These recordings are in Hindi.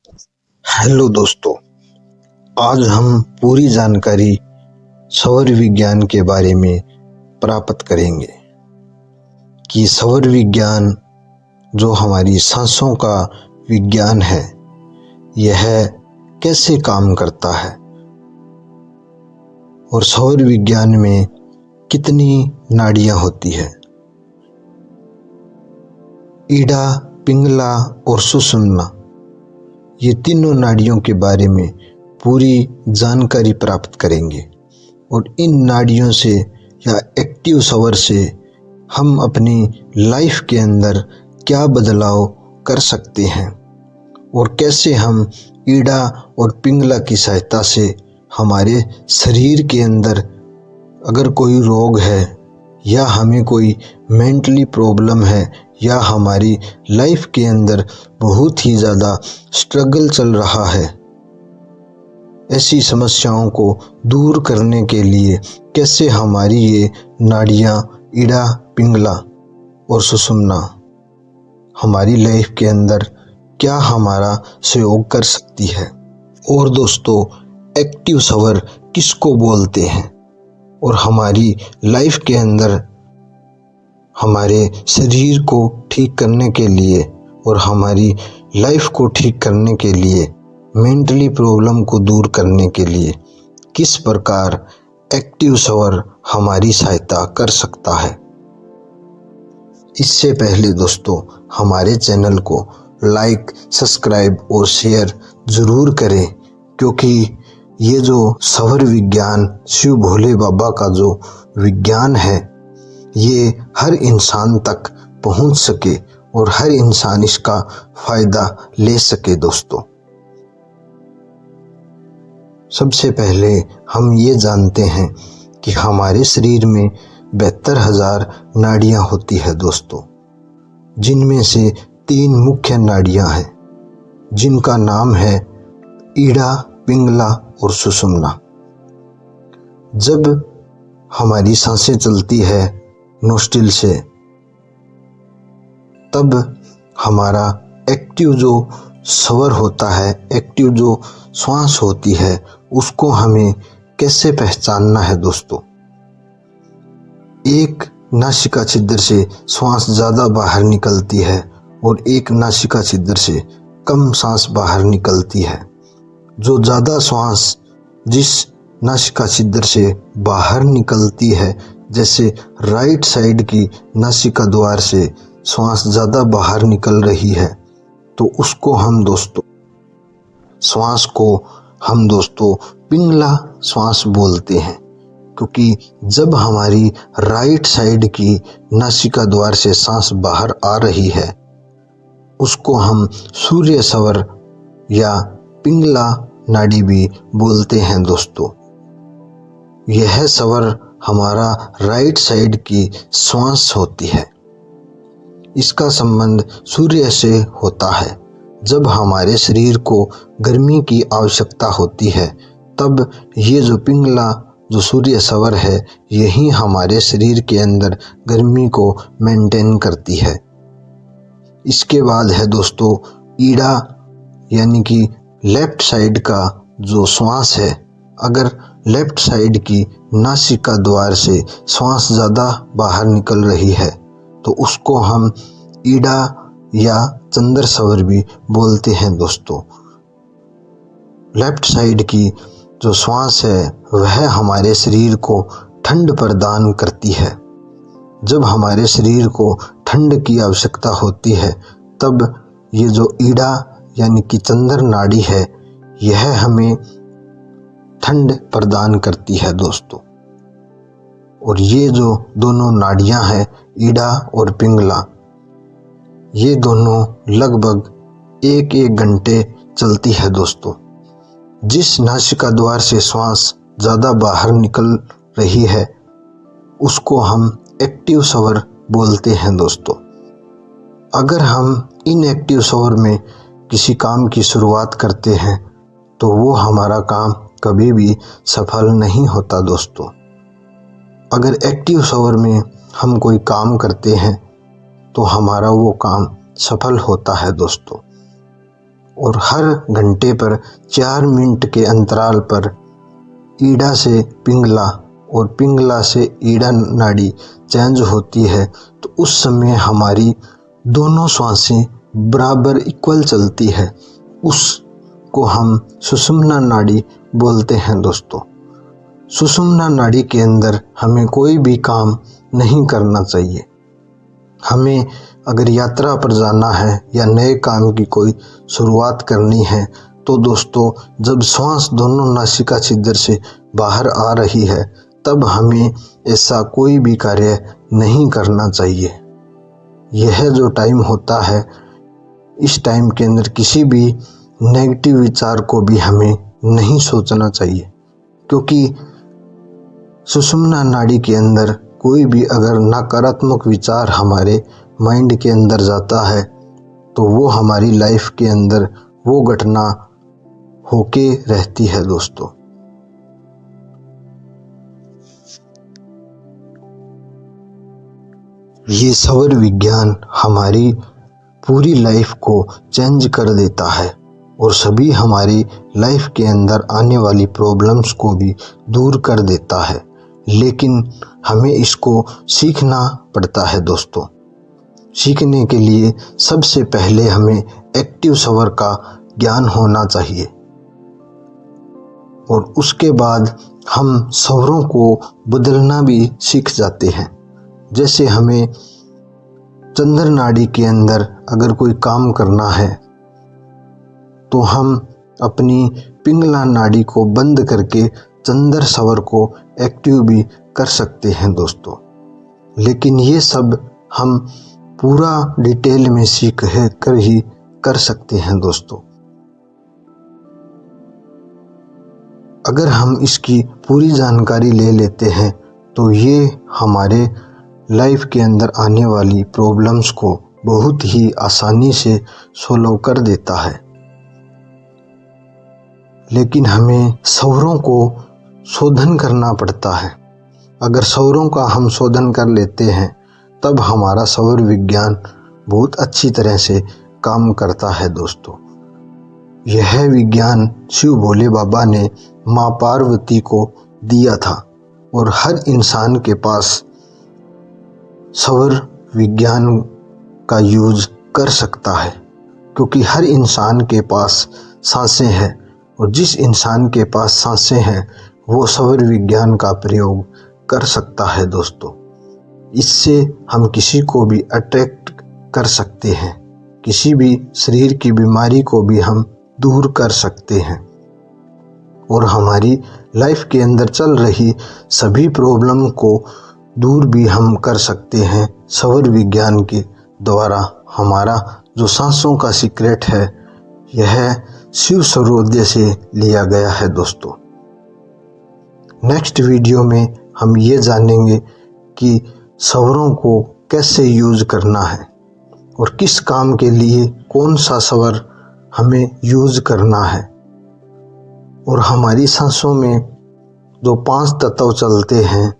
हेलो दोस्तों, आज हम पूरी जानकारी सौर विज्ञान के बारे में प्राप्त करेंगे कि सौर विज्ञान जो हमारी सांसों का विज्ञान है, यह कैसे काम करता है और सौर विज्ञान में कितनी नाड़ियां होती है। ईड़ा, पिंगला और सुषुम्ना, ये तीनों नाड़ियों के बारे में पूरी जानकारी प्राप्त करेंगे और इन नाड़ियों से या एक्टिव सौर से हम अपनी लाइफ के अंदर क्या बदलाव कर सकते हैं और कैसे हम ईड़ा और पिंगला की सहायता से हमारे शरीर के अंदर अगर कोई रोग है या हमें कोई मेंटली प्रॉब्लम है या हमारी लाइफ के अंदर बहुत ही ज़्यादा स्ट्रगल चल रहा है, ऐसी समस्याओं को दूर करने के लिए कैसे हमारी ये नाड़ियाँ ईड़ा, पिंगला और सुषुम्ना हमारी लाइफ के अंदर क्या हमारा सहयोग कर सकती है। और दोस्तों, एक्टिव सौर किसको बोलते हैं और हमारी लाइफ के अंदर हमारे शरीर को ठीक करने के लिए और हमारी लाइफ को ठीक करने के लिए, मेंटली प्रॉब्लम को दूर करने के लिए किस प्रकार एक्टिव सौर हमारी सहायता कर सकता है। इससे पहले दोस्तों, हमारे चैनल को लाइक, सब्सक्राइब और शेयर ज़रूर करें, क्योंकि ये जो सौर विज्ञान, शिव भोले बाबा का जो विज्ञान है, ये हर इंसान तक पहुंच सके और हर इंसान इसका फायदा ले सके। दोस्तों, सबसे पहले हम ये जानते हैं कि हमारे शरीर में 72,000 नाड़ियां होती है दोस्तों, जिनमें से 3 मुख्य नाड़ियां हैं जिनका नाम है ईड़ा, पिंगला और सुषुम्ना। जब हमारी सांसें चलती है नोस्ट्रिल से, तब हमारा एक्टिव जो सौर होता है, एक्टिव जो श्वास होती है, उसको हमें कैसे पहचानना है दोस्तों। एक नासिका छिद्र से श्वास ज़्यादा बाहर निकलती है और एक नासिका छिद्र से कम सांस बाहर निकलती है। जो ज़्यादा श्वास जिस नासिका छिद्र से बाहर निकलती है, जैसे राइट साइड की नासिका द्वार से श्वास ज़्यादा बाहर निकल रही है, तो उसको हम दोस्तों पिंगला श्वास बोलते हैं, क्योंकि जब हमारी राइट साइड की नासिका द्वार से सांस बाहर आ रही है, उसको हम सूर्य सौर या पिंगला नाड़ी भी बोलते हैं दोस्तों। यह सौर हमारा राइट साइड की श्वास होती है। इसका संबंध सूर्य से होता है। जब हमारे शरीर को गर्मी की आवश्यकता होती है, तब ये जो पिंगला, जो सूर्य सौर है, यही हमारे शरीर के अंदर गर्मी को मेंटेन करती है। इसके बाद है दोस्तों ईड़ा, यानी कि लेफ्ट साइड का जो श्वास है। अगर लेफ्ट साइड की नासिका द्वार से श्वास ज़्यादा बाहर निकल रही है, तो उसको हम ईड़ा या चंद्र सौर भी बोलते हैं दोस्तों। लेफ्ट साइड की जो श्वास है, वह हमारे शरीर को ठंड प्रदान करती है। जब हमारे शरीर को ठंड की आवश्यकता होती है, तब ये जो ईड़ा यानी कि चंद्र नाड़ी है, यह हमें ठंड प्रदान करती है दोस्तों। और ये जो दोनों नाड़ियां हैं, ईड़ा और पिंगला, ये दोनों लगभग 1-1 घंटे चलती है दोस्तों। जिस नासिका द्वार से श्वास ज़्यादा बाहर निकल रही है, उसको हम एक्टिव सौर बोलते हैं दोस्तों। अगर हम इनएक्टिव सौर में किसी काम की शुरुआत करते हैं, तो वो हमारा काम कभी भी सफल नहीं होता दोस्तों। अगर एक्टिव सौर में हम कोई काम करते हैं, तो हमारा वो काम सफल होता है दोस्तों। और हर घंटे पर 4 मिनट के अंतराल पर ईड़ा से पिंगला और पिंगला से ईड़ा नाड़ी चेंज होती है, तो उस समय हमारी दोनों श्वासें बराबर इक्वल चलती है। उसको हम सुषुम्ना नाड़ी बोलते हैं दोस्तों। सुषुम्ना नाड़ी के अंदर हमें कोई भी काम नहीं करना चाहिए। हमें अगर यात्रा पर जाना है या नए काम की कोई शुरुआत करनी है तो दोस्तों जब श्वास दोनों नासिका छिद्र से बाहर आ रही है तब हमें ऐसा कोई भी कार्य नहीं करना चाहिए। यह जो टाइम होता है, इस टाइम के अंदर किसी भी नेगेटिव विचार को भी हमें नहीं सोचना चाहिए, क्योंकि सुषुम्ना नाड़ी के अंदर कोई भी अगर नकारात्मक विचार हमारे माइंड के अंदर जाता है तो वो हमारी लाइफ के अंदर वो घटना होके रहती है दोस्तों। ये सौर विज्ञान हमारी पूरी लाइफ को चेंज कर देता है और सभी हमारी लाइफ के अंदर आने वाली प्रॉब्लम्स को भी दूर कर देता है, लेकिन हमें इसको सीखना पड़ता है दोस्तों। सीखने के लिए सबसे पहले हमें एक्टिव सौर का ज्ञान होना चाहिए और उसके बाद हम सौरों को बदलना भी सीख जाते हैं। जैसे हमें चंद्र नाड़ी के अंदर अगर कोई काम करना है तो हम अपनी पिंगला नाड़ी को बंद करके चंद्र सौर को एक्टिव भी कर सकते हैं दोस्तों। लेकिन ये सब हम पूरा डिटेल में सीख कर ही कर सकते हैं दोस्तों। अगर हम इसकी पूरी जानकारी ले लेते हैं तो ये हमारे लाइफ के अंदर आने वाली प्रॉब्लम्स को बहुत ही आसानी से सोल्व कर देता है। लेकिन हमें सौरों को शोधन करना पड़ता है। अगर सौरों का हम शोधन कर लेते हैं तब हमारा सौर विज्ञान बहुत अच्छी तरह से काम करता है दोस्तों। यह विज्ञान शिव भोले बाबा ने माँ पार्वती को दिया था और हर इंसान के पास सौर विज्ञान का यूज कर सकता है, क्योंकि हर इंसान के पास सांसें हैं और जिस इंसान के पास सांसें हैं वो सौर विज्ञान का प्रयोग कर सकता है दोस्तों। इससे हम किसी को भी अट्रैक्ट कर सकते हैं, किसी भी शरीर की बीमारी को भी हम दूर कर सकते हैं और हमारी लाइफ के अंदर चल रही सभी प्रॉब्लम को दूर भी हम कर सकते हैं सौर विज्ञान के द्वारा। हमारा जो सांसों का सीक्रेट है यह शिव सौरोदय से लिया गया है दोस्तों। नेक्स्ट वीडियो में हम ये जानेंगे कि सौरों को कैसे यूज करना है और किस काम के लिए कौन सा सौर हमें यूज करना है, और हमारी सांसों में जो 5 तत्व चलते हैं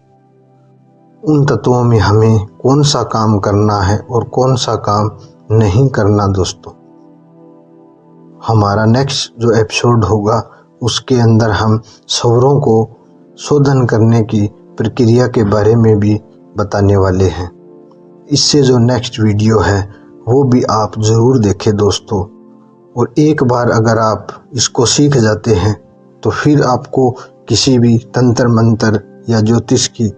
उन तत्वों में हमें कौन सा काम करना है और कौन सा काम नहीं करना दोस्तों। हमारा नेक्स्ट जो एपिसोड होगा उसके अंदर हम सौरों को शोधन करने की प्रक्रिया के बारे में भी बताने वाले हैं। इससे जो नेक्स्ट वीडियो है वो भी आप ज़रूर देखें दोस्तों। और एक बार अगर आप इसको सीख जाते हैं तो फिर आपको किसी भी तंत्र मंत्र या ज्योतिष की